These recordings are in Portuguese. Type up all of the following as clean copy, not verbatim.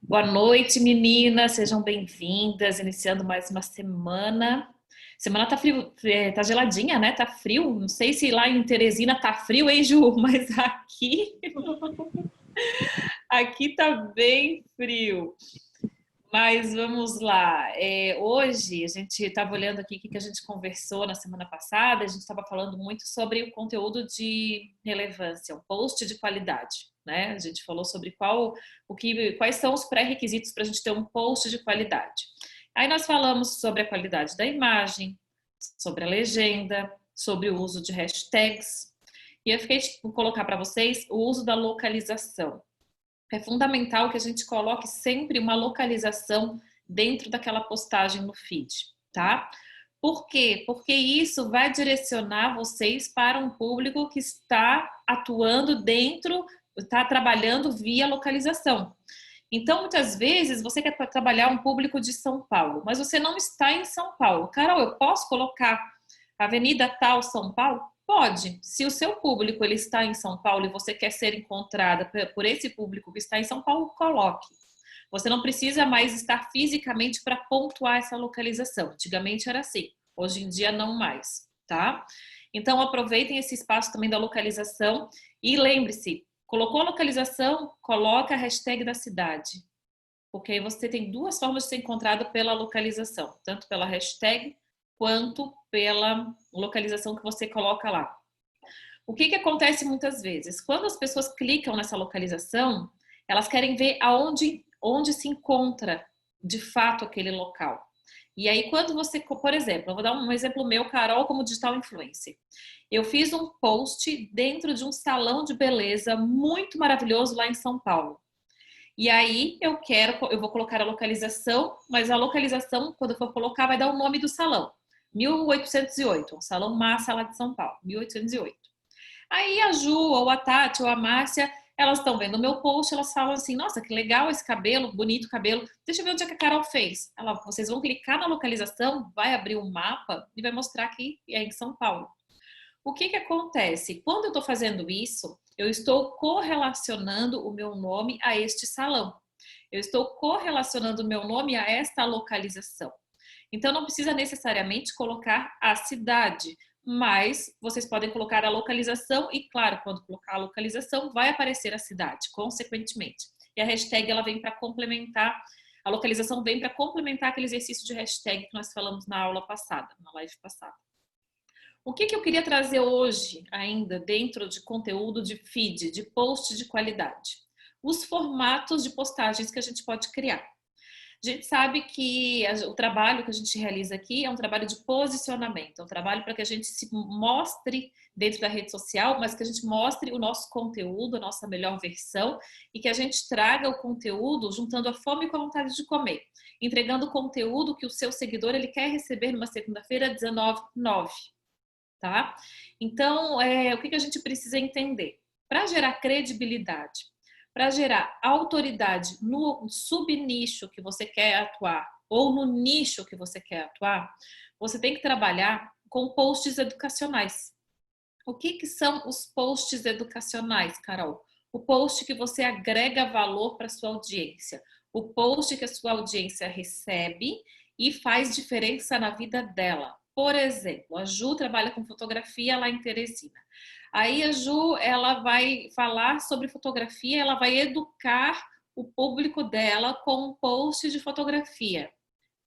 Boa noite, meninas, sejam bem-vindas. Iniciando mais uma semana. Semana tá frio, tá geladinha, né? Tá frio. Não sei se lá em Teresina tá frio, hein, Ju? Mas aqui tá bem frio. Mas vamos lá. Hoje a gente estava olhando aqui o que a gente conversou na semana passada. A gente estava falando muito sobre o conteúdo de relevância, um post de qualidade, né? A gente falou sobre quais são os pré-requisitos para a gente ter um post de qualidade. Aí nós falamos sobre a qualidade da imagem, sobre a legenda, sobre o uso de hashtags. E eu fiquei de colocar para vocês o uso da localização. É fundamental que a gente coloque sempre uma localização dentro daquela postagem no feed, tá? Por quê? Porque isso vai direcionar vocês para um público que está atuando dentro, está trabalhando via localização. Então, muitas vezes, você quer trabalhar um público de São Paulo, mas você não está em São Paulo. Carol, eu posso colocar Avenida tal São Paulo? Pode. Se o seu público ele está em São Paulo e você quer ser encontrada por esse público que está em São Paulo, coloque. Você não precisa mais estar fisicamente para pontuar essa localização. Antigamente era assim, hoje em dia não mais, tá? Então aproveitem esse espaço também da localização e lembre-se, colocou a localização, coloca a hashtag da cidade. Porque aí você tem duas formas de ser encontrado pela localização, tanto pela hashtag quanto pela localização que você coloca lá. O que acontece muitas vezes? Quando as pessoas clicam nessa localização, elas querem ver onde se encontra de fato aquele local. E aí, quando você, por exemplo, eu vou dar um exemplo meu, Carol, como digital influencer. Eu fiz um post dentro de um salão de beleza muito maravilhoso lá em São Paulo. E aí eu vou colocar a localização, mas a localização, quando eu for colocar, vai dar o nome do salão. 1808, um salão massa lá de São Paulo, 1808. Aí a Ju, ou a Tati, ou a Márcia, elas estão vendo o meu post, elas falam assim, nossa, que legal esse cabelo, bonito cabelo. Deixa eu ver onde é que a Carol fez. Vocês vão clicar na localização, vai abrir um mapa e vai mostrar que é em São Paulo. O que acontece? Quando eu estou fazendo isso, eu estou correlacionando o meu nome a este salão. Eu estou correlacionando o meu nome a esta localização. Então, não precisa necessariamente colocar a cidade, mas vocês podem colocar a localização e, claro, quando colocar a localização, vai aparecer a cidade, consequentemente. E a hashtag, ela vem para complementar, a localização vem para complementar aquele exercício de hashtag que nós falamos na aula passada, na live passada. O que eu queria trazer hoje, ainda dentro de conteúdo de feed, de post de qualidade? Os formatos de postagens que a gente pode criar. A gente sabe que o trabalho que a gente realiza aqui é um trabalho de posicionamento, é um trabalho para que a gente se mostre dentro da rede social, mas que a gente mostre o nosso conteúdo, a nossa melhor versão e que a gente traga o conteúdo juntando a fome com a vontade de comer, entregando o conteúdo que o seu seguidor ele quer receber numa segunda-feira 19h09. Tá? Então, o que a gente precisa entender? Para gerar credibilidade, para gerar autoridade no subnicho que você quer atuar ou no nicho que você quer atuar, você tem que trabalhar com posts educacionais. O que são os posts educacionais, Carol? O post que você agrega valor para sua audiência, o post que a sua audiência recebe e faz diferença na vida dela. Por exemplo, a Ju trabalha com fotografia lá em Teresina. Aí a Ju, ela vai falar sobre fotografia, ela vai educar o público dela com um post de fotografia.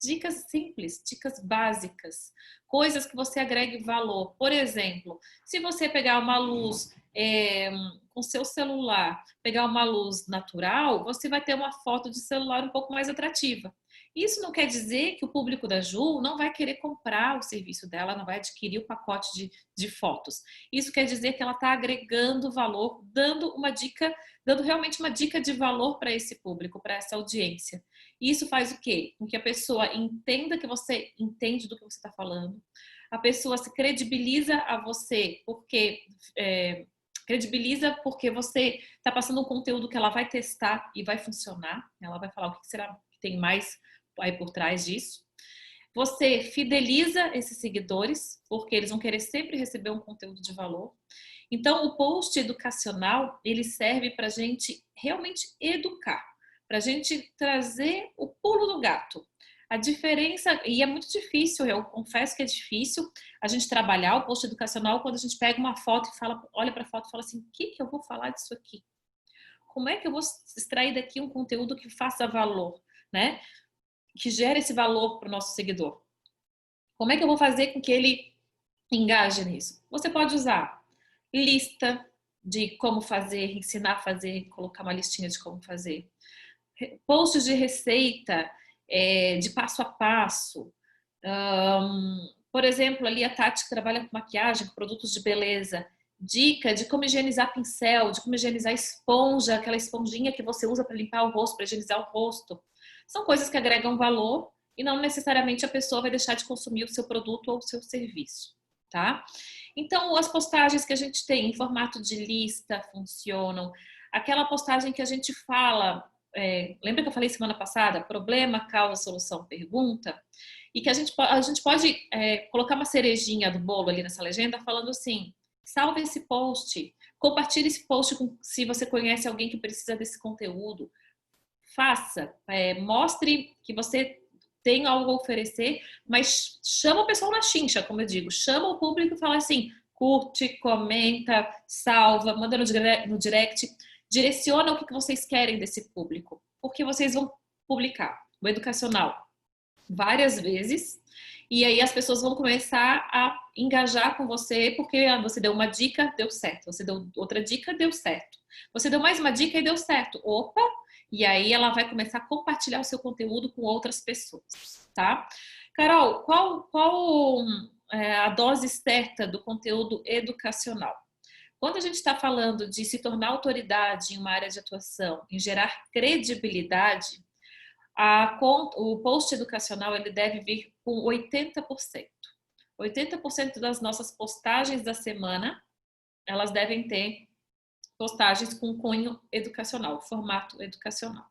Dicas simples, dicas básicas, coisas que você agregue valor. Por exemplo, se você pegar uma luz com seu celular, pegar uma luz natural, você vai ter uma foto de celular um pouco mais atrativa. Isso não quer dizer que o público da Ju não vai querer comprar o serviço dela, não vai adquirir o pacote de fotos. Isso quer dizer que ela está agregando valor, dando uma dica, dando realmente uma dica de valor para esse público, para essa audiência. Isso faz o quê? Com que a pessoa entenda que você entende do que você está falando. A pessoa se credibiliza a você credibiliza porque você está passando um conteúdo que ela vai testar e vai funcionar. Ela vai falar o que será que tem mais aí por trás disso. Você fideliza esses seguidores, porque eles vão querer sempre receber um conteúdo de valor. Então, o post educacional, ele serve para a gente realmente educar, para a gente trazer o pulo do gato. A diferença, e é muito difícil, eu confesso que é difícil a gente trabalhar o post educacional quando a gente pega uma foto e fala, olha para a foto e fala assim, o que eu vou falar disso aqui? Como é que eu vou extrair daqui um conteúdo que faça valor, né? Que gere esse valor para o nosso seguidor? Como é que eu vou fazer com que ele engaje nisso? Você pode usar lista de como fazer, ensinar a fazer, colocar uma listinha de como fazer. Posts de receita, de passo a passo. Por exemplo, ali a Tati que trabalha com maquiagem, com produtos de beleza. Dica de como higienizar pincel, de como higienizar esponja, aquela esponjinha que você usa para limpar o rosto, para higienizar o rosto. São coisas que agregam valor e não necessariamente a pessoa vai deixar de consumir o seu produto ou o seu serviço, tá? Então, as postagens que a gente tem em formato de lista funcionam. Aquela postagem que a gente fala, lembra que eu falei semana passada? Problema, causa, solução, pergunta? E que a gente pode colocar uma cerejinha do bolo ali nessa legenda falando assim, salve esse post, compartilhe esse post se você conhece alguém que precisa desse conteúdo. Faça, mostre que você tem algo a oferecer, mas chama o pessoal na chincha, como eu digo. Chama o público e fala assim, curte, comenta, salva, manda no direct. Direciona o que vocês querem desse público. Porque vocês vão publicar o educacional várias vezes. E aí as pessoas vão começar a engajar com você, porque você deu uma dica, deu certo. Você deu outra dica, deu certo. Você deu mais uma dica e deu certo. Opa! E aí ela vai começar a compartilhar o seu conteúdo com outras pessoas, tá? Carol, qual a dose certa do conteúdo educacional? Quando a gente está falando de se tornar autoridade em uma área de atuação, em gerar credibilidade, o post educacional ele deve vir com 80%. 80% das nossas postagens da semana, elas devem ter postagens com cunho educacional, formato educacional.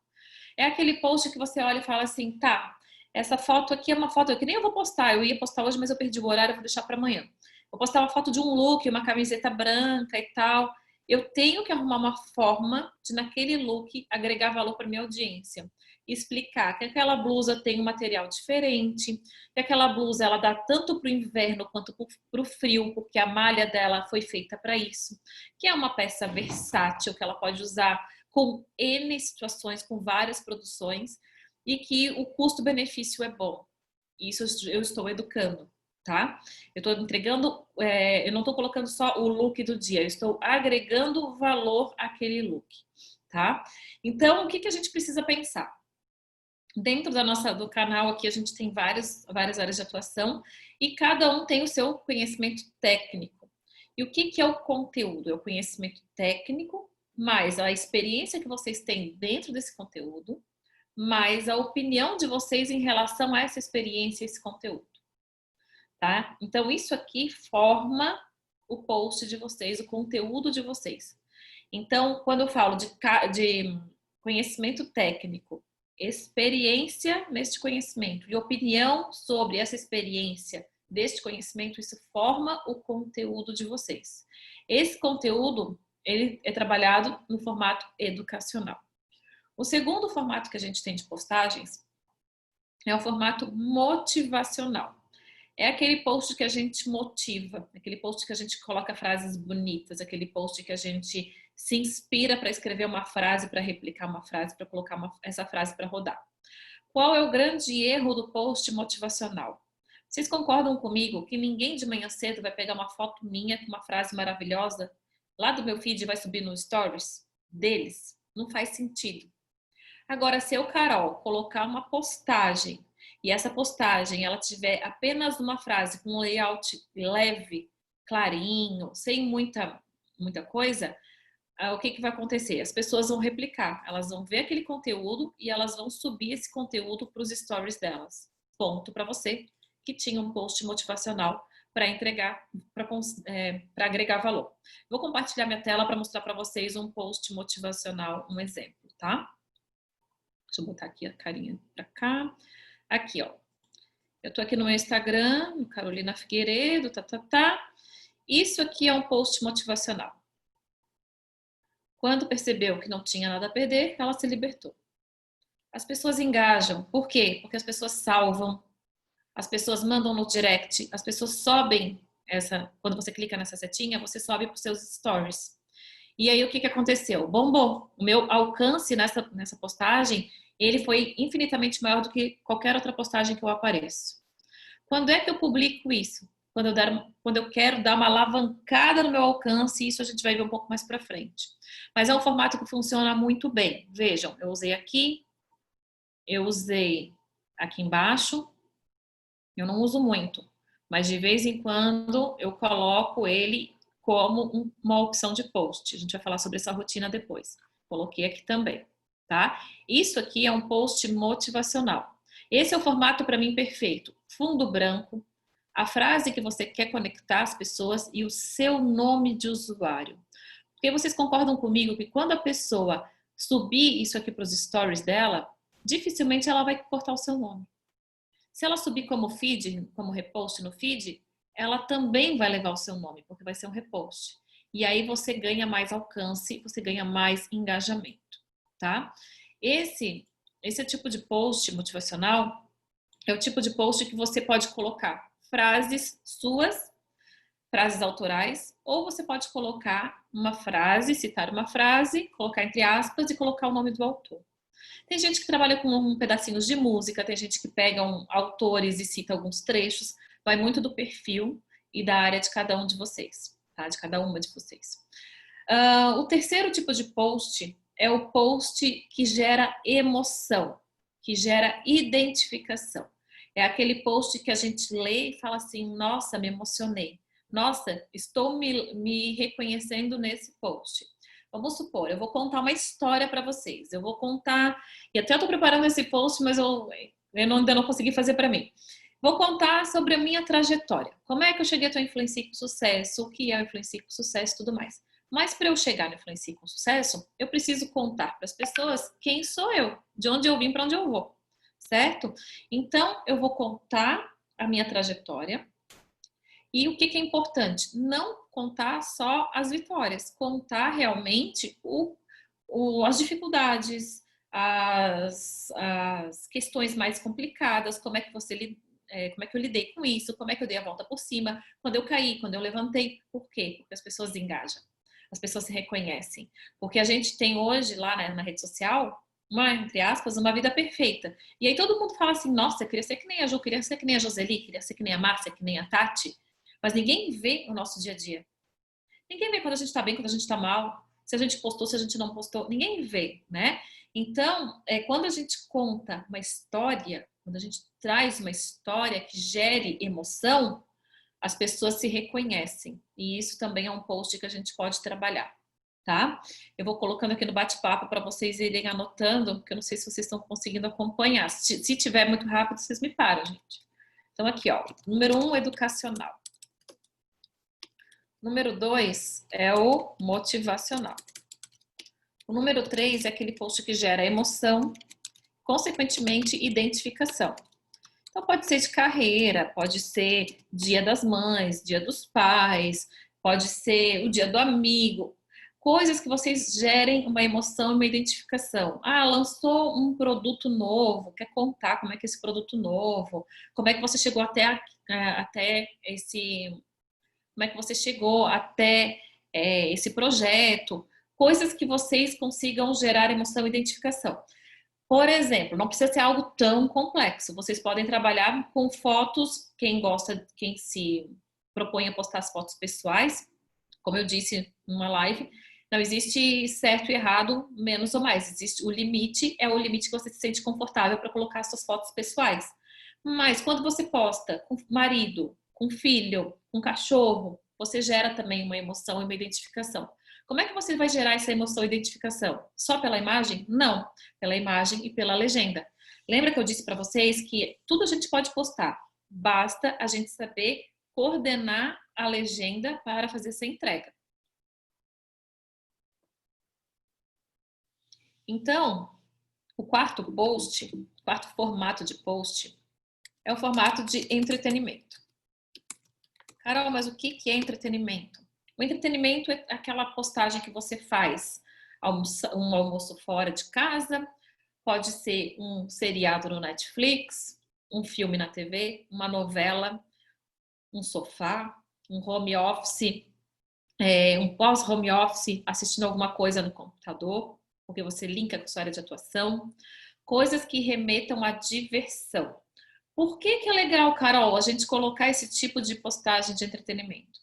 É aquele post que você olha e fala assim, tá, essa foto aqui é uma foto que nem eu vou postar, eu ia postar hoje, mas eu perdi o horário, eu vou deixar para amanhã. Vou postar uma foto de um look, uma camiseta branca e tal. Eu tenho que arrumar uma forma de, naquele look, agregar valor para minha audiência. Explicar que aquela blusa tem um material diferente, que aquela blusa ela dá tanto para o inverno quanto para o frio, porque a malha dela foi feita para isso, que é uma peça versátil que ela pode usar com N situações, com várias produções, e que o custo-benefício é bom. Isso eu estou educando, tá? Eu estou entregando, eu não estou colocando só o look do dia, eu estou agregando valor àquele look, tá? Então, o que a gente precisa pensar? Dentro do canal aqui a gente tem várias áreas de atuação e cada um tem o seu conhecimento técnico. E o que é o conteúdo? É o conhecimento técnico, mais a experiência que vocês têm dentro desse conteúdo, mais a opinião de vocês em relação a essa experiência, esse conteúdo. Tá? Então, isso aqui forma o post de vocês, o conteúdo de vocês. Então, quando eu falo de conhecimento técnico, experiência neste conhecimento e opinião sobre essa experiência deste conhecimento, isso forma o conteúdo de vocês. Esse conteúdo, ele é trabalhado no formato educacional. O segundo formato que a gente tem de postagens é o formato motivacional. É aquele post que a gente motiva, aquele post que a gente coloca frases bonitas, aquele post que a gente se inspira para escrever uma frase, para replicar uma frase, para colocar essa frase para rodar. Qual é o grande erro do post motivacional? Vocês concordam comigo que ninguém de manhã cedo vai pegar uma foto minha com uma frase maravilhosa lá do meu feed e vai subir no stories deles? Não faz sentido. Agora, se eu, Carol, colocar uma postagem e essa postagem ela tiver apenas uma frase com um layout leve, clarinho, sem muita coisa, o que vai acontecer? As pessoas vão replicar, elas vão ver aquele conteúdo e elas vão subir esse conteúdo para os stories delas. Ponto para você que tinha um post motivacional para entregar, para agregar valor. Vou compartilhar minha tela para mostrar para vocês um post motivacional, um exemplo, tá? Deixa eu botar aqui a carinha para cá. Aqui, ó. Eu tô aqui no meu Instagram, no Carolina Figueiredo, Isso aqui é um post motivacional. Quando percebeu que não tinha nada a perder, ela se libertou. As pessoas engajam. Por quê? Porque as pessoas salvam, as pessoas mandam no direct, as pessoas sobem quando você clica nessa setinha, você sobe para os seus stories. E aí o que aconteceu? Bombou. O meu alcance nessa postagem, ele foi infinitamente maior do que qualquer outra postagem que eu apareço. Quando é que eu publico isso? Quando eu quero dar uma alavancada no meu alcance, isso a gente vai ver um pouco mais para frente. Mas é um formato que funciona muito bem. Vejam, eu usei aqui, eu usei aqui embaixo, eu não uso muito, mas de vez em quando eu coloco ele como uma opção de post. A gente vai falar sobre essa rotina depois. Coloquei aqui também, tá? Isso aqui é um post motivacional. Esse é o formato para mim perfeito. Fundo branco, a frase que você quer conectar as pessoas e o seu nome de usuário. Porque vocês concordam comigo que quando a pessoa subir isso aqui para os stories dela, dificilmente ela vai cortar o seu nome. Se ela subir como feed, como repost no feed, ela também vai levar o seu nome, porque vai ser um repost. E aí você ganha mais alcance, você ganha mais engajamento, tá? Esse tipo de post motivacional é o tipo de post que você pode colocar frases suas, frases autorais, ou você pode colocar uma frase, citar uma frase, colocar entre aspas e colocar o nome do autor. Tem gente que trabalha com pedacinhos de música, tem gente que pega autores e cita alguns trechos, vai muito do perfil e da área de cada um de vocês, tá? De cada uma de vocês. O terceiro tipo de post é o post que gera emoção, que gera identificação. É aquele post que a gente lê e fala assim, nossa, me emocionei. Nossa, estou me reconhecendo nesse post. Vamos supor, eu vou contar uma história para vocês. Eu vou contar, e até estou preparando esse post, mas ainda não consegui fazer para mim. Vou contar sobre a minha trajetória. Como é que eu cheguei a Influencie com Sucesso, o que é o Influencie com Sucesso e tudo mais. Mas para eu chegar no Influencie com Sucesso, eu preciso contar para as pessoas quem sou eu, de onde eu vim, para onde eu vou, certo? Então, eu vou contar a minha trajetória. E o que é importante? Não contar só as vitórias, contar realmente as dificuldades, as questões mais complicadas, como é que como é que eu lidei com isso, como é que eu dei a volta por cima, quando eu caí, quando eu levantei. Por quê? Porque as pessoas engajam, as pessoas se reconhecem. Porque a gente tem hoje lá na rede social, entre aspas, uma vida perfeita. E aí todo mundo fala assim, nossa, eu queria ser que nem a Ju, queria ser que nem a Joseli, queria ser que nem a Márcia, que nem a Tati. Mas ninguém vê o nosso dia a dia. Ninguém vê quando a gente tá bem, quando a gente tá mal, se a gente postou, se a gente não postou. Ninguém vê, né? Então, quando a gente conta uma história, quando a gente traz uma história que gere emoção, as pessoas se reconhecem. E isso também é um post que a gente pode trabalhar, tá? Eu vou colocando aqui no bate-papo para vocês irem anotando, porque eu não sei se vocês estão conseguindo acompanhar. Se tiver muito rápido, vocês me param, gente. Então, aqui, ó. Número 1, educacional. Número 2 é o motivacional. O número 3 é aquele post que gera emoção, consequentemente, identificação. Então, pode ser de carreira, pode ser dia das mães, dia dos pais, pode ser o dia do amigo. Coisas que vocês gerem uma emoção e uma identificação. Ah, lançou um produto novo, quer contar como é que é esse produto novo, como é que você chegou até esse... Como é que você chegou até esse projeto, coisas que vocês consigam gerar emoção e identificação. Por exemplo, não precisa ser algo tão complexo. Vocês podem trabalhar com fotos, quem gosta, quem se propõe a postar as fotos pessoais, como eu disse numa live, não existe certo e errado, menos ou mais. Existe o limite, é o limite que você se sente confortável para colocar suas fotos pessoais. Mas quando você posta com marido, com filho, com cachorro, você gera também uma emoção e uma identificação. Como é que você vai gerar essa emoção e identificação? Só pela imagem? Não, pela imagem e pela legenda. Lembra que eu disse para vocês que tudo a gente pode postar, basta a gente saber coordenar a legenda para fazer essa entrega. Então, o quarto formato de post é o formato de entretenimento. Carol, mas o que é entretenimento? O entretenimento é aquela postagem que você faz um almoço fora de casa, pode ser um seriado no Netflix, um filme na TV, uma novela, um sofá, um home office, um pós-home office, assistindo alguma coisa no computador, porque você linka com sua área de atuação. Coisas que remetam à diversão. Por que é legal, Carol, a gente colocar esse tipo de postagem de entretenimento?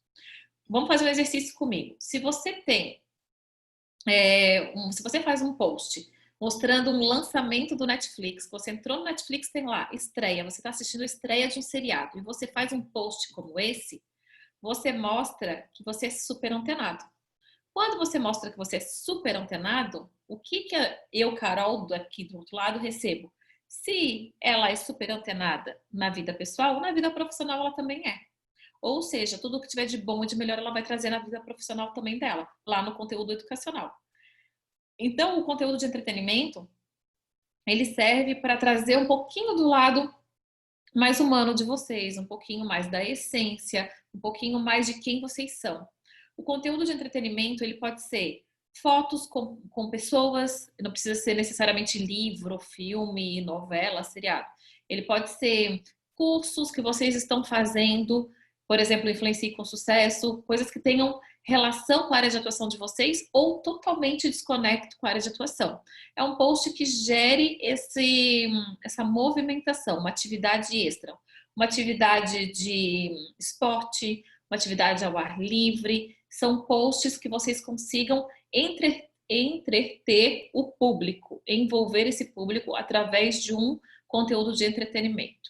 Vamos fazer um exercício comigo. Se você tem, se você faz um post mostrando um lançamento do Netflix, você entrou no Netflix, tem lá, estreia, você está assistindo a estreia de um seriado, e você faz um post como esse, você mostra que você é super antenado. Quando você mostra que você é super antenado, o que eu, Carol, aqui do outro lado, recebo? Se ela é super antenada na vida pessoal, na vida profissional ela também é. Ou seja, tudo que tiver de bom e de melhor ela vai trazer na vida profissional também dela, lá no conteúdo educacional. Então, o conteúdo de entretenimento, ele serve para trazer um pouquinho do lado mais humano de vocês, um pouquinho mais da essência, um pouquinho mais de quem vocês são. O conteúdo de entretenimento, ele pode ser fotos com pessoas, não precisa ser necessariamente livro, filme, novela, seriado. Ele pode ser cursos que vocês estão fazendo, por exemplo, Influencie com Sucesso, coisas que tenham relação com a área de atuação de vocês ou totalmente desconecto com a área de atuação. É um post que gere essa movimentação, uma atividade extra, uma atividade de esporte, uma atividade ao ar livre. São posts que vocês consigam entreter o público, envolver esse público através de um conteúdo de entretenimento.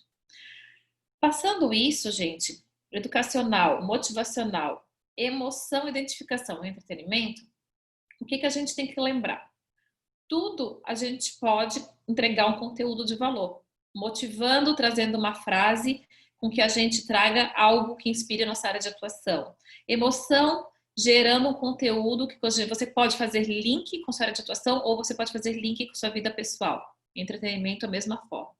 Passando isso, gente, educacional, motivacional, emoção, identificação e entretenimento, o que a gente tem que lembrar? Tudo a gente pode entregar um conteúdo de valor, motivando, trazendo uma frase com que a gente traga algo que inspire a nossa área de atuação. Emoção, gerando um conteúdo que você pode fazer link com sua área de atuação ou você pode fazer link com sua vida pessoal. Entretenimento, a mesma forma.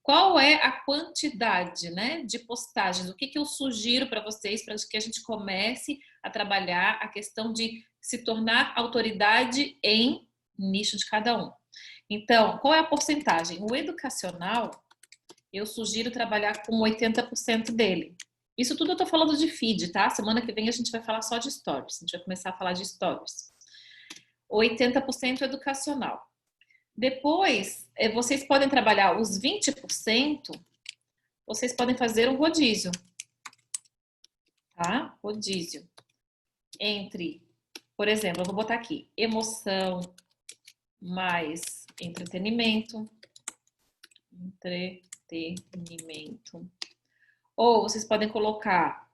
Qual é a quantidade, né, de postagens? O que eu sugiro para vocês para que a gente comece a trabalhar a questão de se tornar autoridade em nicho de cada um? Então, qual é a porcentagem? O educacional, eu sugiro trabalhar com 80% dele. Isso tudo eu estou falando de feed, tá? Semana que vem a gente vai falar só de stories. A gente vai começar a falar de stories. 80% educacional. Depois, vocês podem trabalhar os 20%, vocês podem fazer um rodízio, tá? Rodízio. Entre, por exemplo, eu vou botar aqui, emoção mais entretenimento. Entretenimento. Ou vocês podem colocar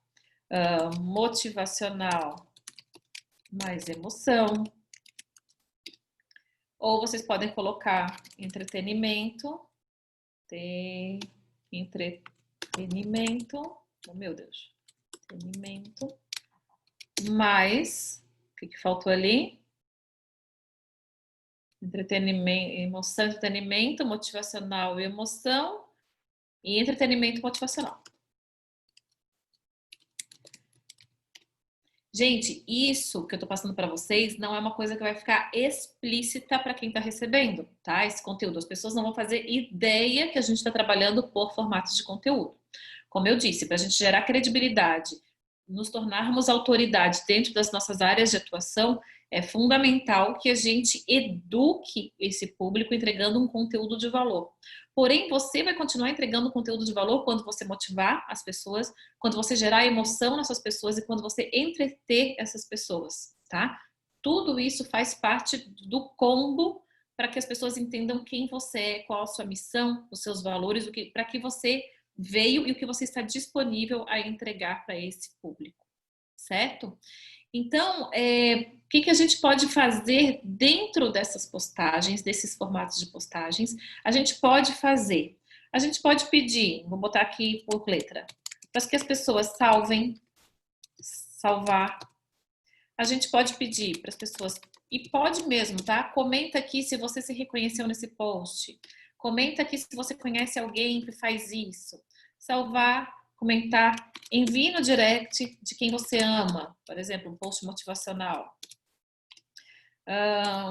motivacional mais emoção. Ou vocês podem colocar entretenimento, oh meu Deus, entretenimento, mais, o que faltou ali? Entretenimento, emoção, entretenimento, motivacional e emoção, e entretenimento motivacional. Gente, isso que eu tô passando para vocês não é uma coisa que vai ficar explícita para quem tá recebendo, tá? Esse conteúdo. As pessoas não vão fazer ideia que a gente está trabalhando por formatos de conteúdo. Como eu disse, para a gente gerar credibilidade, nos tornarmos autoridade dentro das nossas áreas de atuação, é fundamental que a gente eduque esse público entregando um conteúdo de valor. Porém, você vai continuar entregando conteúdo de valor quando você motivar as pessoas, quando você gerar emoção nessas pessoas e quando você entreter essas pessoas, tá? Tudo isso faz parte do combo para que as pessoas entendam quem você é, qual a sua missão, os seus valores, para que você veio e o que você está disponível a entregar para esse público, certo? Então, o que a gente pode fazer dentro dessas postagens, desses formatos de postagens? A gente pode pedir, vou botar aqui por letra, para que as pessoas salvar. A gente pode pedir para as pessoas, e pode mesmo, tá? Comenta aqui se você se reconheceu nesse post. Comenta aqui se você conhece alguém que faz isso. Salvar, comentar, envie no direct de quem você ama. Por exemplo, um post motivacional.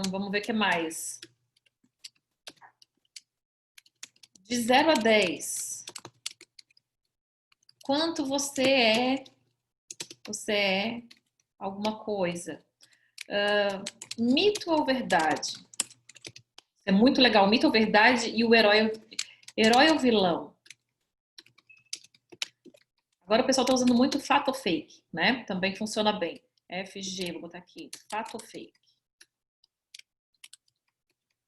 Vamos ver o que mais. De 0 a 10, quanto você é alguma coisa. Mito ou verdade? É muito legal, mito ou verdade e o herói ou vilão? Agora o pessoal está usando muito fato ou fake, né? Também funciona bem. FG, vou botar aqui, fato ou fake.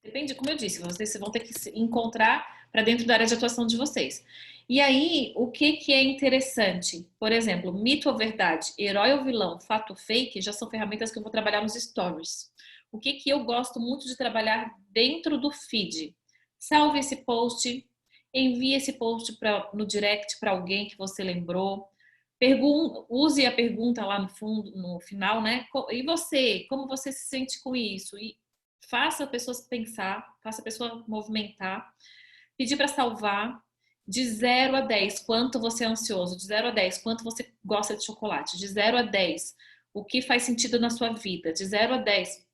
Depende, como eu disse, vocês vão ter que se encontrar para dentro da área de atuação de vocês. E aí, o que é interessante? Por exemplo, mito ou verdade, herói ou vilão, fato ou fake, já são ferramentas que eu vou trabalhar nos stories. O que eu gosto muito de trabalhar dentro do feed? Salve esse post, envie esse post no direct para alguém que você lembrou. Use a pergunta lá no fundo, no final, né? E você, como você se sente com isso? E faça a pessoa pensar, faça a pessoa movimentar, pedir para salvar de 0 a 10, quanto você é ansioso, de 0 a 10, quanto você gosta de chocolate, de 0 a 10, o que faz sentido na sua vida, de 0 a 10,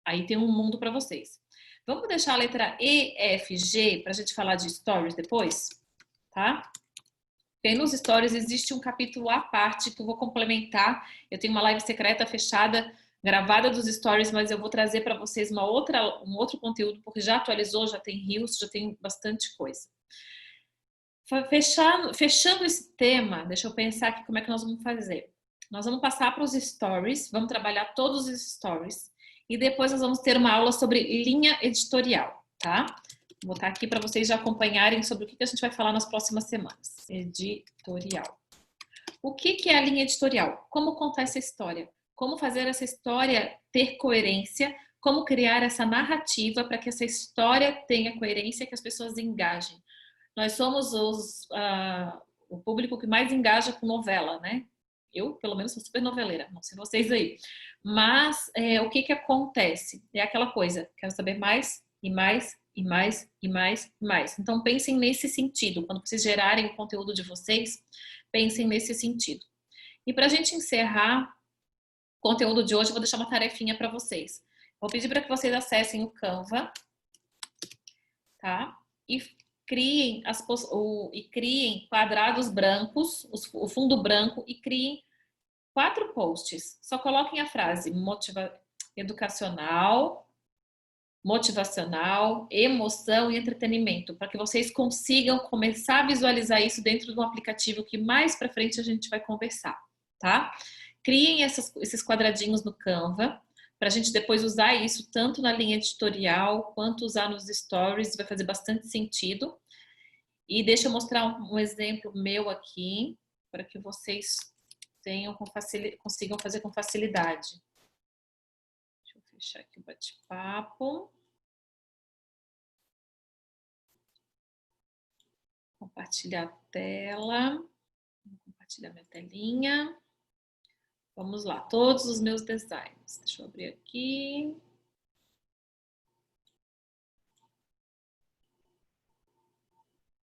aí tem um mundo para vocês. Vamos deixar a letra E, F, G para a gente falar de stories depois, tá? Porque nos stories existe um capítulo à parte que eu vou complementar. Eu tenho uma live secreta fechada, gravada dos stories, mas eu vou trazer para vocês um outro conteúdo, porque já atualizou, já tem reels, já tem bastante coisa. Fechando esse tema, deixa eu pensar aqui como é que nós vamos fazer. Nós vamos passar para os stories, vamos trabalhar todos os stories e depois nós vamos ter uma aula sobre linha editorial, tá? Vou botar aqui para vocês já acompanharem sobre o que a gente vai falar nas próximas semanas. Editorial. O que é a linha editorial? Como contar essa história? Como fazer essa história ter coerência? Como criar essa narrativa para que essa história tenha coerência, que as pessoas engajem? Nós somos o público que mais engaja com novela, né? Eu, pelo menos, sou super noveleira, não sei vocês aí. Mas o que acontece? É aquela coisa, quero saber mais e mais e mais e mais e mais. Então pensem nesse sentido. Quando vocês gerarem o conteúdo de vocês, pensem nesse sentido. E para a gente encerrar o conteúdo de hoje, eu vou deixar uma tarefinha para vocês. Vou pedir para que vocês acessem o Canva, tá? E criem criem quadrados brancos, o fundo branco, e criem 4 posts. Só coloquem a frase educacional, motivacional, emoção e entretenimento, para que vocês consigam começar a visualizar isso dentro do aplicativo que mais para frente a gente vai conversar, tá? Criem esses quadradinhos no Canva, para a gente depois usar isso tanto na linha editorial quanto usar nos stories, vai fazer bastante sentido. E deixa eu mostrar um exemplo meu aqui, para que vocês consigam fazer com facilidade. Deixa eu fechar aqui o bate-papo. Compartilhar a tela. Vou compartilhar minha telinha. Vamos lá, todos os meus designs. Deixa eu abrir aqui.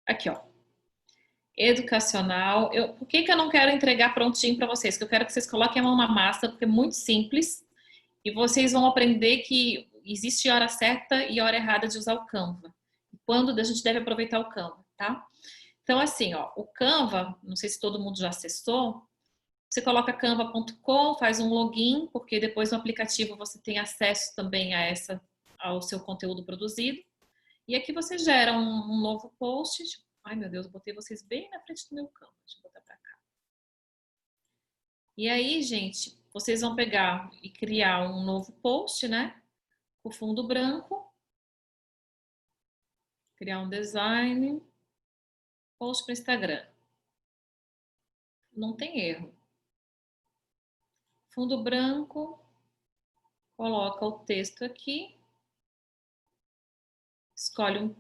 Aqui, ó. Educacional. Por que eu não quero entregar prontinho para vocês? Porque eu quero que vocês coloquem a mão na massa, porque é muito simples. E vocês vão aprender que existe hora certa e hora errada de usar o Canva. Quando a gente deve aproveitar o Canva, tá? Então, assim, ó, o Canva, não sei se todo mundo já acessou, você coloca canva.com, faz um login, porque depois no aplicativo você tem acesso também ao seu conteúdo produzido. E aqui você gera um novo post. Ai, meu Deus, eu botei vocês bem na frente do meu Canva. Deixa eu botar pra cá. E aí, gente, vocês vão pegar e criar um novo post, né? O fundo branco. Criar um design. Post para o Instagram. Não tem erro. Fundo branco. Coloca o texto aqui. Escolhe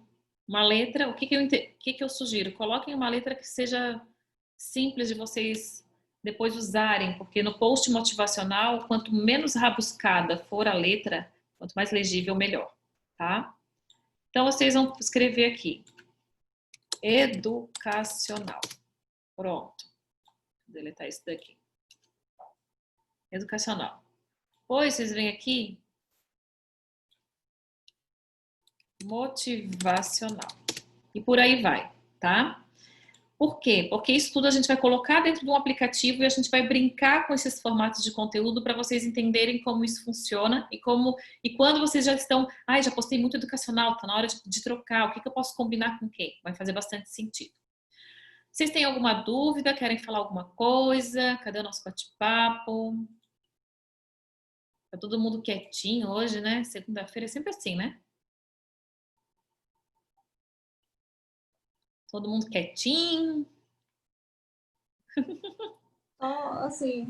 uma letra. O que eu sugiro? Coloquem uma letra que seja simples de vocês depois usarem, porque no post motivacional, quanto menos rabuscada for a letra, quanto mais legível, melhor, tá? Então, vocês vão escrever aqui. Educacional. Pronto. Vou deletar isso daqui. Educacional. Depois, vocês vêm aqui. Motivacional. e por aí vai, tá? Por quê? Porque isso tudo a gente vai colocar dentro de um aplicativo e a gente vai brincar com esses formatos de conteúdo para vocês entenderem como isso funciona e quando vocês já estão, já postei muito educacional, tá na hora de trocar, o que eu posso combinar com quem? Vai fazer bastante sentido. Vocês têm alguma dúvida? Querem falar alguma coisa? Cadê o nosso bate-papo? Tá todo mundo quietinho hoje, né? Segunda-feira é sempre assim, né? Todo mundo quietinho. Só, assim,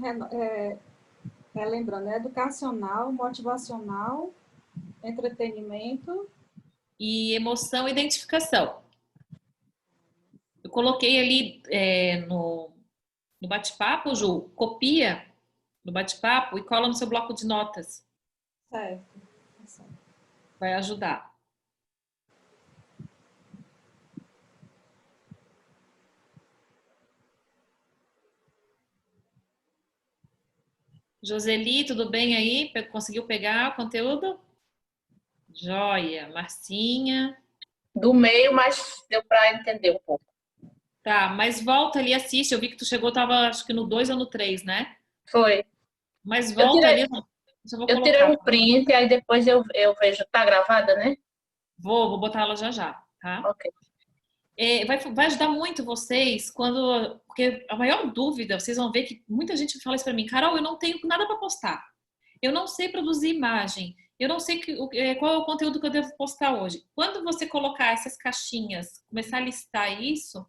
relembrando, educacional, motivacional, entretenimento. E emoção e identificação. Eu coloquei ali no bate-papo, Ju, copia no bate-papo e cola no seu bloco de notas. Certo. Vai ajudar. Joseli, tudo bem aí? Conseguiu pegar o conteúdo? Joia. Marcinha. Do meio, mas deu para entender um pouco. Tá, mas volta ali e assiste. Eu vi que tu chegou, tava acho que no 2 ou no 3, né? Foi. Mas volta ali, já vou Eu tirei colocar. um print, aí depois eu vejo. Tá gravada, né? Vou botar ela já já, tá? Ok. Vai ajudar muito vocês porque a maior dúvida, vocês vão ver que muita gente fala isso para mim, Carol, eu não tenho nada para postar. Eu não sei produzir imagem. Eu não sei qual é o conteúdo que eu devo postar hoje. Quando você colocar essas caixinhas, começar a listar isso,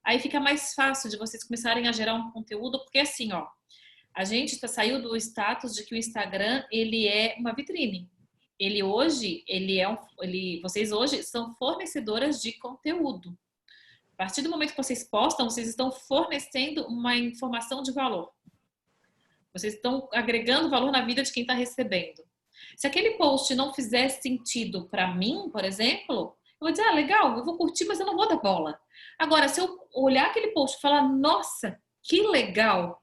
aí fica mais fácil de vocês começarem a gerar um conteúdo, porque assim, ó, a gente saiu do status de que o Instagram, ele é uma vitrine. Vocês hoje são fornecedoras de conteúdo. A partir do momento que vocês postam, vocês estão fornecendo uma informação de valor. Vocês estão agregando valor na vida de quem está recebendo. Se aquele post não fizer sentido para mim, por exemplo, eu vou dizer, legal, eu vou curtir, mas eu não vou dar bola. Agora, se eu olhar aquele post e falar, nossa, que legal,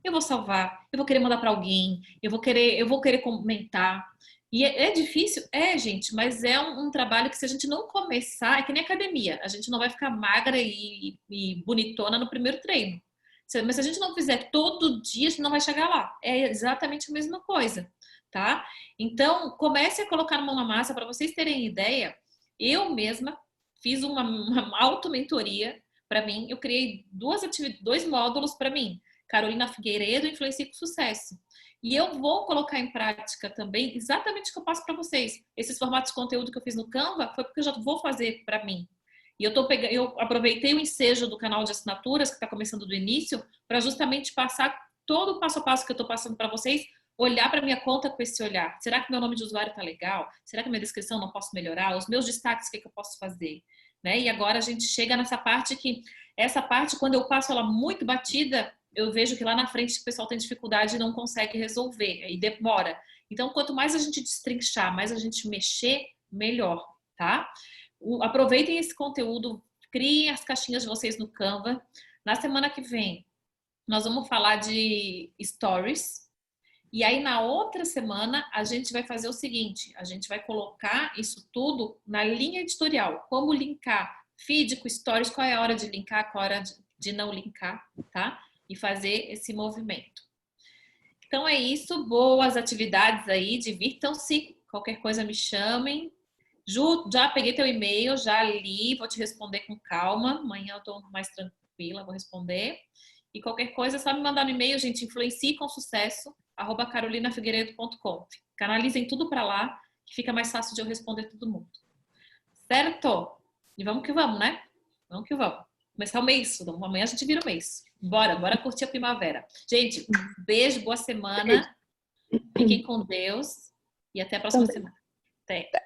eu vou salvar, eu vou querer mandar para alguém, eu vou querer comentar. E é difícil? É, gente, mas é um trabalho que se a gente não começar, é que nem academia, a gente não vai ficar magra e bonitona no primeiro treino. Mas se a gente não fizer todo dia, a gente não vai chegar lá. É exatamente a mesma coisa, tá? Então, comece a colocar a mão na massa para vocês terem ideia. Eu mesma fiz uma auto-mentoria para mim. Eu criei dois módulos para mim. Carolina Figueiredo, Influencie com Sucesso. E eu vou colocar em prática também exatamente o que eu passo para vocês. Esses formatos de conteúdo que eu fiz no Canva foi porque eu já vou fazer para mim. E eu aproveitei o ensejo do canal de assinaturas, que está começando do início, para justamente passar todo o passo a passo que eu estou passando para vocês, olhar para minha conta com esse olhar. Será que meu nome de usuário está legal? Será que minha descrição não posso melhorar? Os meus destaques, o que eu posso fazer? Né? E agora a gente chega nessa parte essa parte, quando eu passo ela muito batida, eu vejo que lá na frente o pessoal tem dificuldade e não consegue resolver, e demora. Então, quanto mais a gente destrinchar, mais a gente mexer, melhor, tá? Aproveitem esse conteúdo, criem as caixinhas de vocês no Canva. Na semana que vem, nós vamos falar de stories. E aí, na outra semana, a gente vai fazer o seguinte, a gente vai colocar isso tudo na linha editorial. Como linkar feed com stories, qual é a hora de linkar, qual é a hora de não linkar, tá? E fazer esse movimento. Então é isso, boas atividades aí, divirtam-se, qualquer coisa me chamem. Ju, já peguei teu e-mail, já li, vou te responder com calma, amanhã eu tô mais tranquila, vou responder. E qualquer coisa é só me mandar no e-mail, gente, influencie.com@carolinafigueiredo.com. Canalizem tudo para lá, que fica mais fácil de eu responder todo mundo. Certo? E vamos que vamos, né? Vamos que vamos. Começar o mês, amanhã a gente vira o mês. Bora curtir a primavera. Gente, beijo, boa semana. Fiquem com Deus e até a próxima semana. Até.